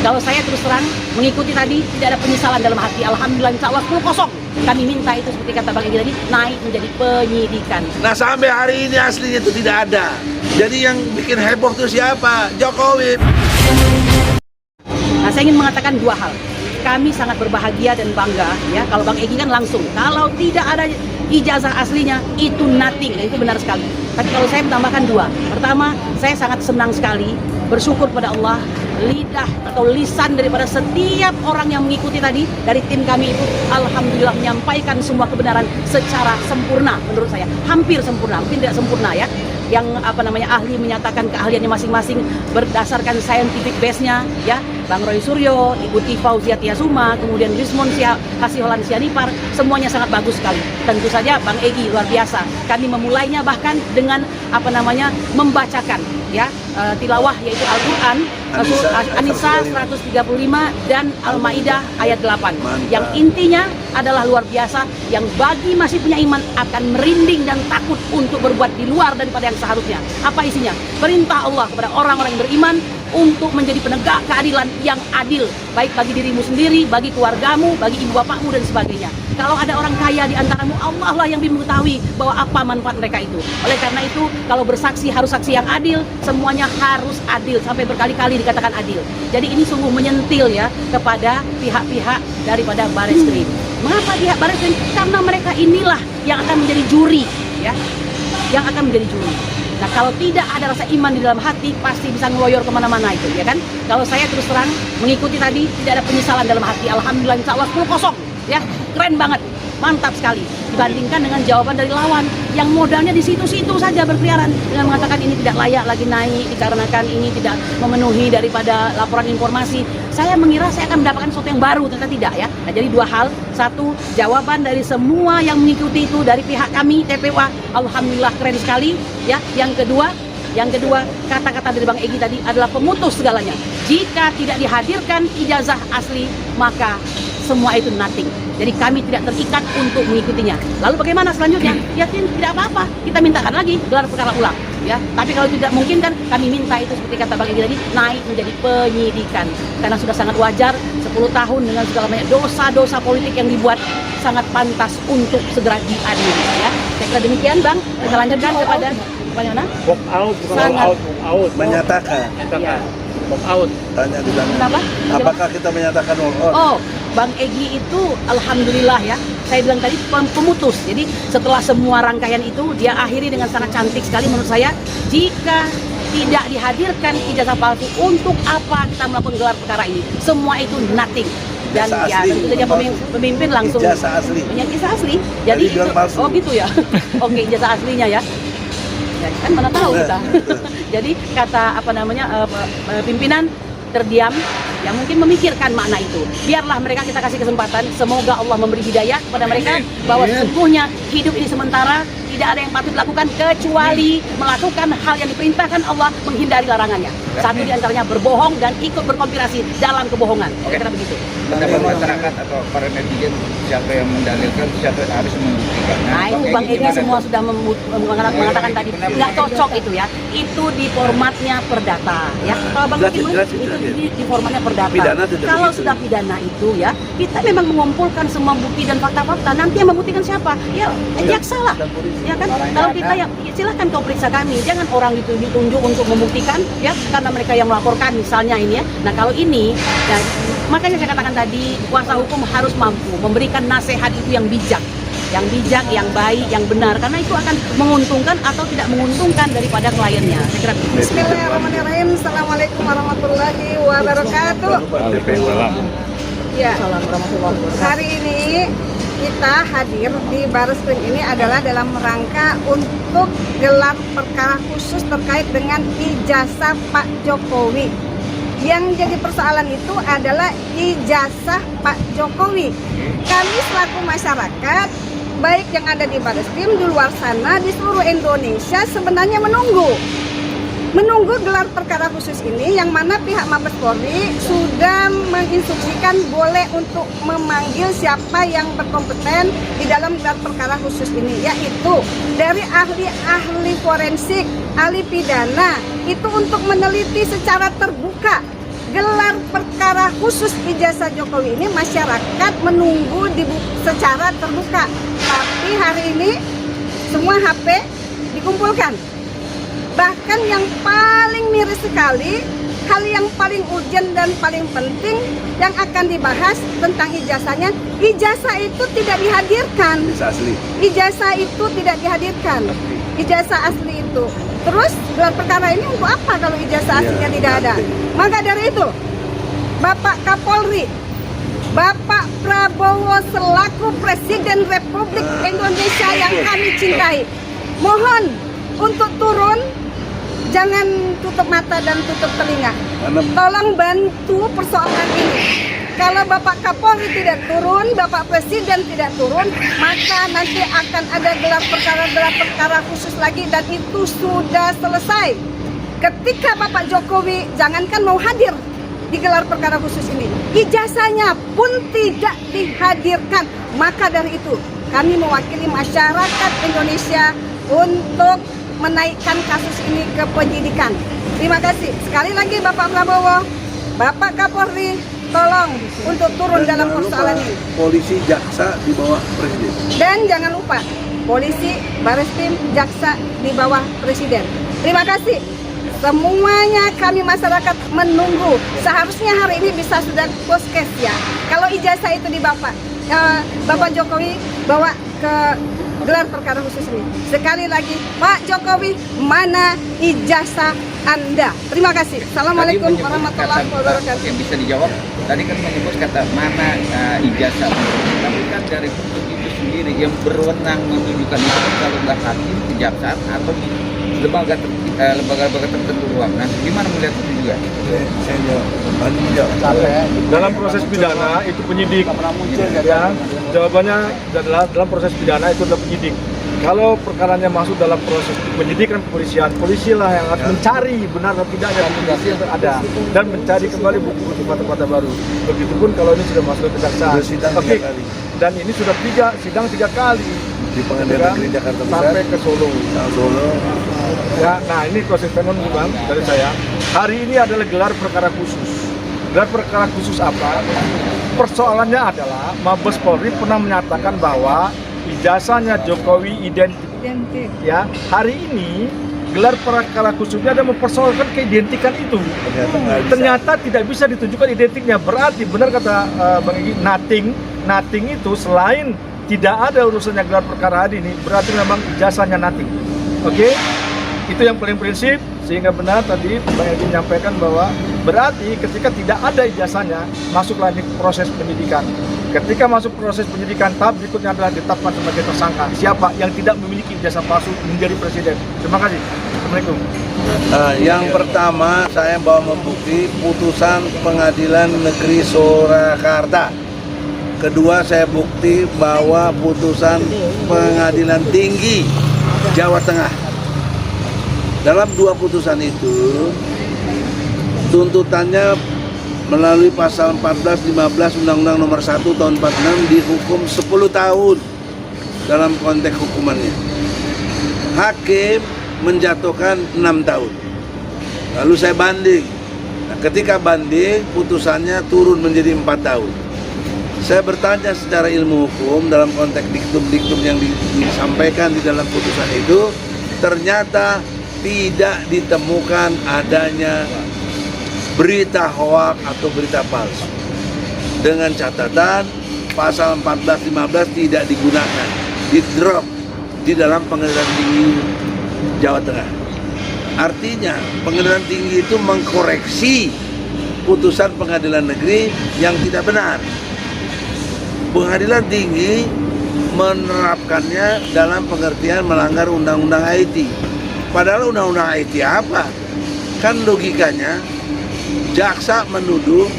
Kalau saya terus terang mengikuti tadi tidak ada penyesalan dalam hati. Alhamdulillah, insya Allah 10-0. Kami minta itu seperti kata Bang Egy tadi, naik menjadi penyidikan. Nah sampai hari ini aslinya itu tidak ada. Jadi yang bikin heboh itu siapa? Jokowi. Nah, saya ingin mengatakan dua hal. Kami sangat berbahagia dan bangga ya kalau Bang Egy kan langsung. Kalau tidak ada ijazah aslinya itu nothing, dan itu benar sekali. Tapi kalau saya menambahkan dua. Pertama, saya sangat senang sekali bersyukur pada Allah, lidah atau lisan daripada setiap orang yang mengikuti tadi dari tim kami itu alhamdulillah menyampaikan semua kebenaran secara sempurna menurut saya. Hampir sempurna, mungkin tidak sempurna ya. Yang ahli menyatakan keahliannya masing-masing berdasarkan scientific base-nya ya. Bang Roy Suryo, Ibu Fauzia Tiasuma, kemudian Rismon Hasiholan Sianipar, semuanya sangat bagus sekali. Tentu saja Bang Egy luar biasa. Kami memulainya bahkan dengan membacakan ya tilawah yaitu Al-Qur'an An-Nisa 135 dan Al-Maidah ayat 8. Yang intinya adalah luar biasa, yang bagi masih punya iman akan merinding dan takut untuk berbuat di luar daripada yang seharusnya. Apa isinya? Perintah Allah kepada orang-orang yang beriman untuk menjadi penegak keadilan yang adil, baik bagi dirimu sendiri, bagi keluargamu, bagi ibu bapakmu dan sebagainya. Kalau ada orang kaya di antaramu, Allah lah yang mengetahui bahwa apa manfaat mereka itu. Oleh karena itu, kalau bersaksi harus saksi yang adil, semuanya harus adil, sampai berkali-kali dikatakan adil. Jadi ini sungguh menyentil ya kepada pihak-pihak daripada Bareskrim. Mengapa pihak Bareskrim? Karena mereka inilah yang akan menjadi juri ya, yang akan menjadi juri. Nah, kalau tidak ada rasa iman di dalam hati, pasti bisa ngeloyor kemana-mana itu, ya kan? Kalau saya terus terang mengikuti tadi, tidak ada penyesalan dalam hati. Alhamdulillah, insya Allah 10-0, ya, keren banget, mantap sekali. Dibandingkan dengan jawaban dari lawan, yang modalnya di situ-situ saja berkeliaran dengan mengatakan ini tidak layak lagi naik dikarenakan ini tidak memenuhi daripada laporan informasi. Saya mengira saya akan mendapatkan sesuatu yang baru, ternyata tidak ya. Nah, jadi dua hal. Satu, jawaban dari semua yang mengikuti itu dari pihak kami TPWA, alhamdulillah keren sekali ya. Yang kedua, kata-kata dari Bang Egy tadi adalah pemutus segalanya. Jika tidak dihadirkan ijazah asli, maka semua itu nothing. Jadi kami tidak terikat untuk mengikutinya. Lalu bagaimana selanjutnya? Ya tidak apa-apa, kita mintakan lagi gelar perkara ulang. Ya, tapi kalau tidak mungkin kan kami minta itu seperti kata Bang Egy tadi, naik menjadi penyidikan. Karena sudah sangat wajar 10 tahun dengan segala banyak dosa-dosa politik yang dibuat, sangat pantas untuk segera diadili ya. Saya kira demikian Bang. Kita lanjutkan kepada mana? Pop out, Menyatakan. Ya. Pop out. Tanya di belakang. Kenapa? Apakah kita menyatakan walk out? Oh, Bang Egy itu alhamdulillah ya. Saya bilang tadi pemutus. Jadi setelah semua rangkaian itu dia akhiri dengan sangat cantik sekali menurut saya. Jika tidak dihadirkan ijazah palsu, untuk apa kita melakukan gelar perkara ini? Semua itu nothing. Dan ya tentu saja pemimpin langsung ijazah asli. Ijazah asli. Jadi itu, oh gitu ya. Oke, ijazah aslinya ya. Ya, kan mana tahu kita. Jadi kata pimpinan terdiam, yang mungkin memikirkan makna itu. Biarlah mereka, kita kasih kesempatan. Semoga Allah memberi hidayah kepada mereka bahwa sesungguhnya hidup ini sementara, tidak ada yang patut dilakukan kecuali melakukan hal yang diperintahkan Allah, menghindari larangannya. Satu di antaranya berbohong dan ikut berkonspirasi dalam kebohongan. Kira begitu. Pendapat masyarakat atau para netizen, siapa yang mendalilkan, siapa yang harus membuktikan. Nah itu Bang Egy semua sudah mengatakan tadi, nggak cocok itu ya. Itu di formatnya perdata ya. Kalau Bang Egy itu di formatnya perdata. Kalau sudah pidana itu ya, kita memang mengumpulkan semua bukti dan fakta-fakta. Nanti yang membuktikan siapa? Ya jaksa lah. Ya kan? Kalau kita ya silahkan kau periksa kami. Jangan orang ditunjuk untuk membuktikan ya, karena mereka yang melaporkan misalnya ini ya. Nah kalau ini, ya, makanya saya katakan tadi, kuasa hukum harus mampu memberikan nasihat itu yang bijak, yang baik, yang benar, karena itu akan menguntungkan atau tidak menguntungkan daripada kliennya. Saya kira. Bismillahirrahmanirrahim. Assalamualaikum warahmatullahi wabarakatuh. Ya, hari ini kita hadir di Bareskrim ini adalah dalam rangka untuk gelar perkara khusus terkait dengan ijazah Pak Jokowi. Yang jadi persoalan itu adalah ijazah Pak Jokowi. Kami selaku masyarakat, baik yang ada di Bareskrim, di luar sana, di seluruh Indonesia sebenarnya menunggu gelar perkara khusus ini, yang mana pihak Mabes Polri sudah menginstruksikan boleh untuk memanggil siapa yang berkompeten di dalam gelar perkara khusus ini, yaitu dari ahli forensik, ahli pidana, itu untuk meneliti secara terbuka gelar perkara perkara khusus ijazah Jokowi ini masyarakat menunggu secara terbuka. Tapi hari ini semua HP dikumpulkan. Bahkan yang paling miris sekali, hal yang paling urgent dan paling penting yang akan dibahas tentang ijazahnya, ijazah itu tidak dihadirkan. Ijazah itu tidak dihadirkan. Ijazah asli itu. Terus gelar perkara ini untuk apa kalau ijazah aslinya tidak ada? Maka dari itu, Bapak Kapolri, Bapak Prabowo selaku Presiden Republik Indonesia yang kami cintai, mohon untuk turun, jangan tutup mata dan tutup telinga. Tolong bantu persoalan ini. Kalau Bapak Kapolri tidak turun, Bapak Presiden tidak turun, maka nanti akan ada gelar perkara khusus lagi dan itu sudah selesai. Ketika Bapak Jokowi jangankan mau hadir di gelar perkara khusus ini, ijazahnya pun tidak dihadirkan. Maka dari itu, kami mewakili masyarakat Indonesia untuk menaikkan kasus ini ke penyidikan. Terima kasih. Sekali lagi Bapak Prabowo, Bapak Kapolri, tolong untuk turun dalam persoalan ini. Polisi, jaksa di bawah presiden. Dan jangan lupa, polisi, Bareskrim, jaksa di bawah presiden. Terima kasih. Semuanya kami masyarakat menunggu. Seharusnya hari ini bisa sudah close case ya. Kalau ijazah itu di Bapak Jokowi bawa ke gelar perkara khusus ini. Sekali lagi, Pak Jokowi, mana ijazah Anda? Terima kasih. Assalamualaikum warahmatullahi wabarakatuh. Yang bisa dijawab, tadi kan menyebut kata mana ijazah. Tapi kan dari bentuk itu sendiri yang berwenang menunjukkan itu kalau nggak hakim, kejaksaan atau lembaga tertentu ruang. Nah, gimana melihat itu juga? Saya jawab. Dalam proses pidana itu penyidik. Ya, jawabannya adalah dalam proses pidana itu adalah penyidik. Kalau perkaranya masuk dalam proses penyidikan kepolisian, polisi lah yang harus mencari benar atau tidaknya indikasi yang ada dan mencari kembali bukti-bukti fakta-fakta baru. Begitupun kalau ini sudah masuk ke kejaksaan. Oke. Dan ini sudah sidang 3 kali Di Pengadilan Negeri Jakarta Pusat sampai ke Solo. Solo. Ya, nah ini proses statement bukan dari saya. Hari ini adalah gelar perkara khusus. Gelar perkara khusus apa? Persoalannya adalah Mabes Polri pernah menyatakan bahwa ijazahnya Jokowi identik. Ya, hari ini gelar perkara khususnya ada mempersoalkan keidentikan itu. Ternyata tidak bisa ditunjukkan identiknya. Berarti benar kata Bang Egy, nothing itu selain tidak ada urusannya gelar perkara hari ini, berarti memang ijazahnya nothing. Oke? Itu yang paling prinsip, sehingga benar tadi Bang Egy menyampaikan bahwa berarti ketika tidak ada ijazahnya, masuklah di proses penyidikan. Ketika masuk proses penyidikan, tahap berikutnya adalah ditetapkan sebagai tersangka. Siapa yang tidak memiliki ijazah palsu menjadi presiden. Terima kasih. Assalamualaikum. Yang pertama, saya bawa membukti putusan Pengadilan Negeri Surakarta. Kedua, saya bukti bahwa putusan Pengadilan Tinggi Jawa Tengah. Dalam 2 putusan itu, tuntutannya melalui pasal 14-15 Undang-Undang Nomor 1 Tahun 46 dihukum 10 tahun dalam konteks hukumannya. Hakim menjatuhkan 6 tahun. Lalu saya banding. Nah, ketika banding, putusannya turun menjadi 4 tahun. Saya bertanya secara ilmu hukum dalam konteks diktum-diktum yang disampaikan di dalam putusan itu, ternyata tidak ditemukan adanya berita hoak atau berita palsu. Dengan catatan pasal 14-15 tidak digunakan, di-drop di dalam Pengadilan Tinggi Jawa Tengah. Artinya Pengadilan Tinggi itu mengkoreksi putusan Pengadilan Negeri yang tidak benar. Pengadilan Tinggi menerapkannya dalam pengertian melanggar Undang-Undang IT. Padahal Undang-Undang IT apa? Kan logikanya jaksa menuduh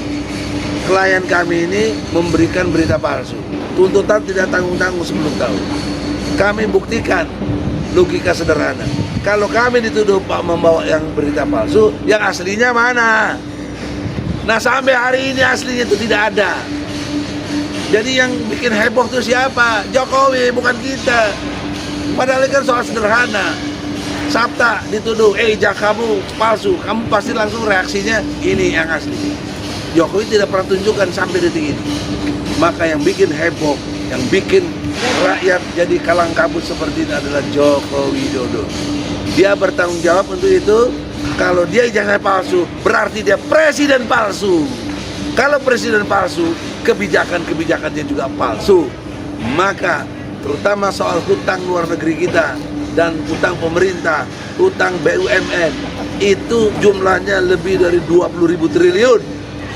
klien kami ini memberikan berita palsu. Tuntutan tidak tanggung-tanggung 10 tahun. Kami buktikan logika sederhana. Kalau kami dituduh Pak membawa yang berita palsu, yang aslinya mana? Nah, sampai hari ini aslinya itu tidak ada. Jadi yang bikin heboh itu siapa? Jokowi, bukan kita. Padahal kan soal sederhana. Sabta dituduh, ijazah kamu palsu, kamu pasti langsung reaksinya ini yang asli. Jokowi tidak pernah tunjukkan sampai detik ini. Maka yang bikin heboh, yang bikin rakyat jadi kalang kabut seperti ini adalah Joko Widodo. Dia bertanggung jawab untuk itu. Kalau dia ijazah palsu, berarti dia presiden palsu. Kalau presiden palsu, kebijakan-kebijakannya juga palsu. Maka terutama soal hutang luar negeri kita dan hutang pemerintah, hutang BUMN, itu jumlahnya lebih dari 20.000 triliun.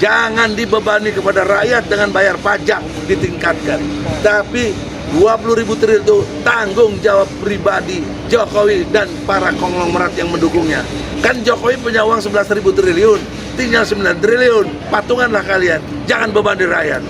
Jangan dibebani kepada rakyat dengan bayar pajak ditingkatkan. Tapi 20.000 triliun itu tanggung jawab pribadi Jokowi dan para konglomerat yang mendukungnya. Kan Jokowi punya uang 11.000 triliun, tinggal 9 triliun. Patunganlah kalian, jangan bebani rakyat.